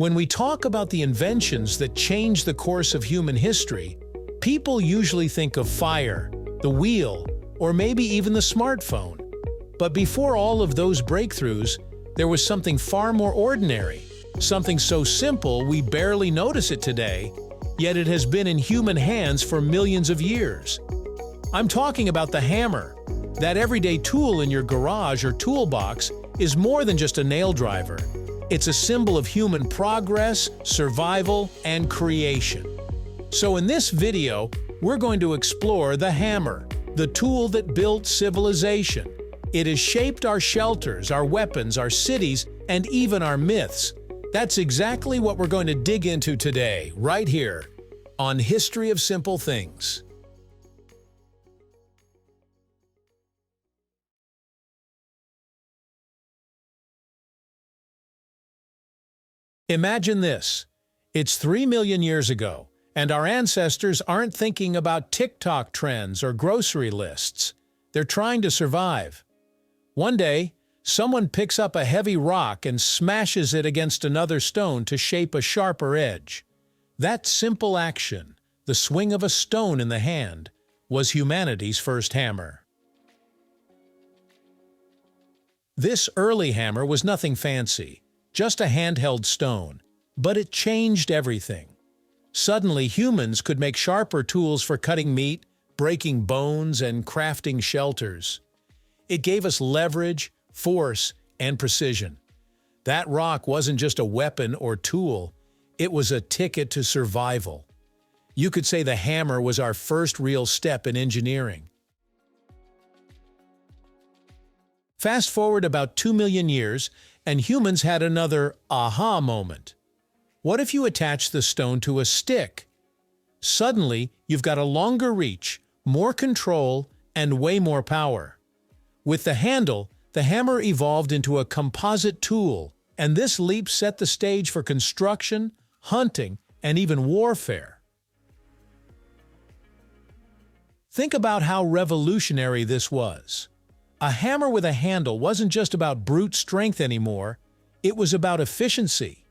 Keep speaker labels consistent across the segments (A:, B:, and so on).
A: When we talk about the inventions that changed the course of human history, people usually think of fire, the wheel, or maybe even the smartphone. But before all of those breakthroughs, there was something far more ordinary, something so simple we barely notice it today, yet it has been in human hands for millions of years. I'm talking about the hammer. That everyday tool in your garage or toolbox is more than just a nail driver. It's a symbol of human progress, survival, and creation. So in this video, we're going to explore the hammer, the tool that built civilization. It has shaped our shelters, our weapons, our cities, and even our myths. That's exactly what we're going to dig into today, right here, on History of Simple Things. Imagine this. It's 3 million years ago, and our ancestors aren't thinking about TikTok trends or grocery lists. They're trying to survive. One day, someone picks up a heavy rock and smashes it against another stone to shape a sharper edge. That simple action, the swing of a stone in the hand, was humanity's first hammer. This early hammer was nothing fancy, just a handheld stone, but it changed everything. Suddenly, humans could make sharper tools for cutting meat, breaking bones, and crafting shelters. It gave us leverage, force, and precision. That rock wasn't just a weapon or tool, it was a ticket to survival. You could say the hammer was our first real step in engineering. Fast forward about 2 million years, and humans had another aha moment. What if you attach the stone to a stick? Suddenly, you've got a longer reach, more control, and way more power. With the handle, the hammer evolved into a composite tool, and this leap set the stage for construction, hunting, and even warfare. Think about how revolutionary this was. A hammer with a handle wasn't just about brute strength anymore, it was about efficiency.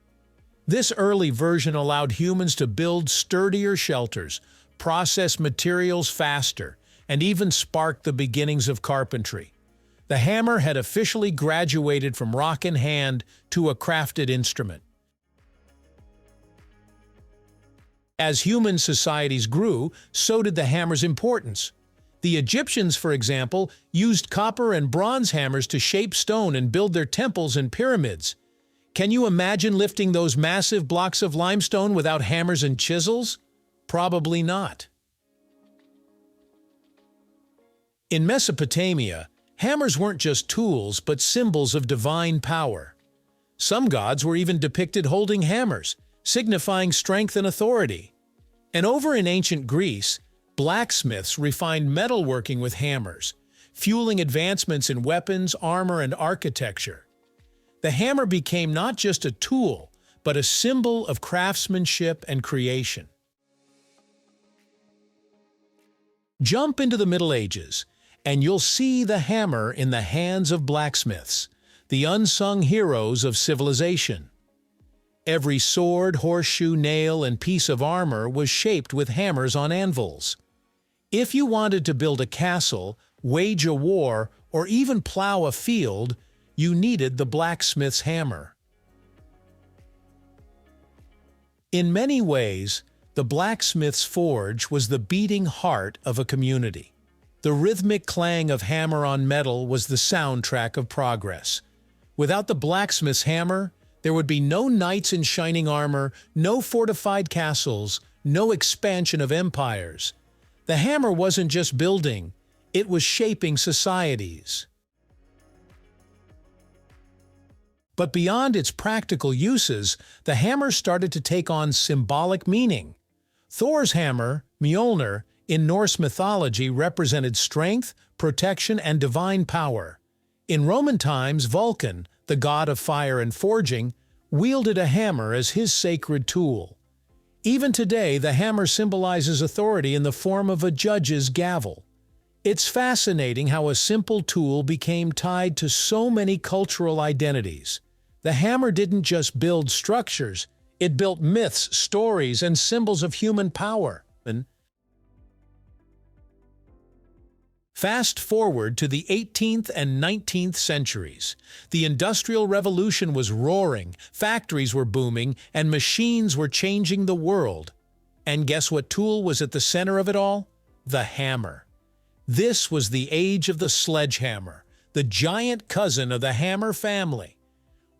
A: This early version allowed humans to build sturdier shelters, process materials faster, and even spark the beginnings of carpentry. The hammer had officially graduated from rock in hand to a crafted instrument. As human societies grew, so did the hammer's importance. The Egyptians, for example, used copper and bronze hammers to shape stone and build their temples and pyramids. Can you imagine lifting those massive blocks of limestone without hammers and chisels? Probably not. In Mesopotamia, hammers weren't just tools but symbols of divine power. Some gods were even depicted holding hammers, signifying strength and authority. And over in ancient Greece, blacksmiths refined metalworking with hammers, fueling advancements in weapons, armor, and architecture. The hammer became not just a tool, but a symbol of craftsmanship and creation. Jump into the Middle Ages, and you'll see the hammer in the hands of blacksmiths, the unsung heroes of civilization. Every sword, horseshoe, nail, and piece of armor was shaped with hammers on anvils. If you wanted to build a castle, wage a war, or even plow a field, you needed the blacksmith's hammer. In many ways, the blacksmith's forge was the beating heart of a community. The rhythmic clang of hammer on metal was the soundtrack of progress. Without the blacksmith's hammer, there would be no knights in shining armor, no fortified castles, no expansion of empires. The hammer wasn't just building, it was shaping societies. But beyond its practical uses, the hammer started to take on symbolic meaning. Thor's hammer, Mjolnir, in Norse mythology represented strength, protection, and divine power. In Roman times, Vulcan, the god of fire and forging, wielded a hammer as his sacred tool. Even today, the hammer symbolizes authority in the form of a judge's gavel. It's fascinating how a simple tool became tied to so many cultural identities. The hammer didn't just build structures, It built myths, stories, and symbols of human power. Fast forward to the 18th and 19th centuries. The Industrial Revolution was roaring, factories were booming, and machines were changing the world. And guess what tool was at the center of it all? The hammer. This was the age of the sledgehammer, the giant cousin of the hammer family.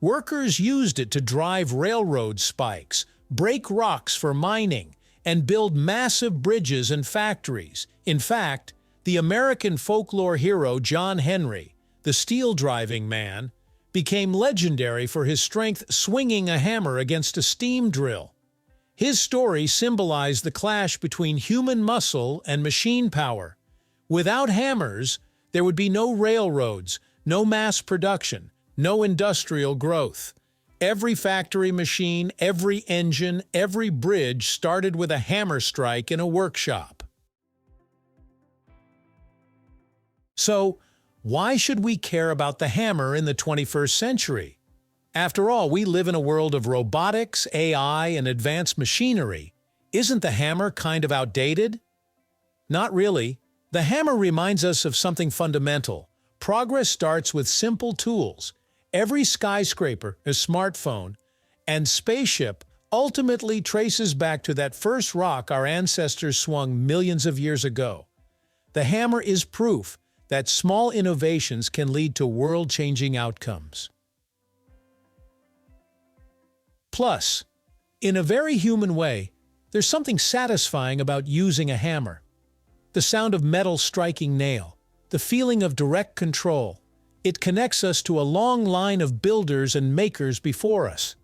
A: Workers used it to drive railroad spikes, break rocks for mining, and build massive bridges and factories. In fact, the American folklore hero John Henry, the steel-driving man, became legendary for his strength swinging a hammer against a steam drill. His story symbolized the clash between human muscle and machine power. Without hammers, there would be no railroads, no mass production, no industrial growth. Every factory machine, every engine, every bridge started with a hammer strike in a workshop. So, why should we care about the hammer in the 21st century? After all, we live in a world of robotics, AI, and advanced machinery. Isn't the hammer kind of outdated? Not really. The hammer reminds us of something fundamental. Progress starts with simple tools. Every skyscraper, a smartphone, and spaceship ultimately traces back to that first rock our ancestors swung millions of years ago. The hammer is proof that small innovations can lead to world-changing outcomes. Plus, in a very human way, there's something satisfying about using a hammer. The sound of metal striking nail, the feeling of direct control. It connects us to a long line of builders and makers before us.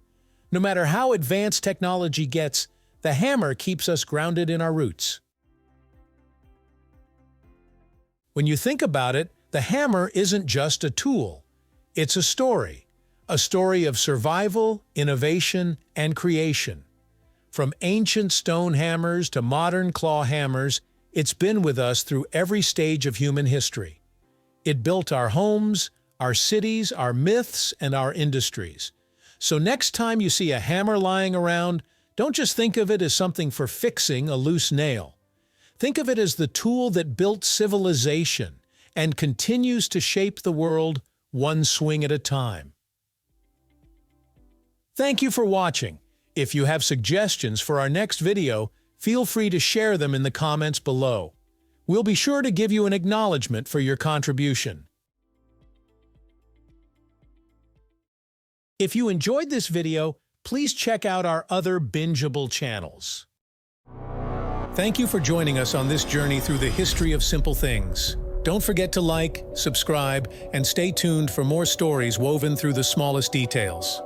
A: No matter how advanced technology gets, the hammer keeps us grounded in our roots. When you think about it, the hammer isn't just a tool. It's a story of survival, innovation, and creation. From ancient stone hammers to modern claw hammers, it's been with us through every stage of human history. It built our homes, our cities, our myths, and our industries. So next time you see a hammer lying around, don't just think of it as something for fixing a loose nail. Think of it as the tool that built civilization and continues to shape the world one swing at a time. Thank you for watching. If you have suggestions for our next video, feel free to share them in the comments below. We'll be sure to give you an acknowledgement for your contribution. If you enjoyed this video, please check out our other bingeable channels. Thank you for joining us on this journey through the history of simple things. Don't forget to like, subscribe, and stay tuned for more stories woven through the smallest details.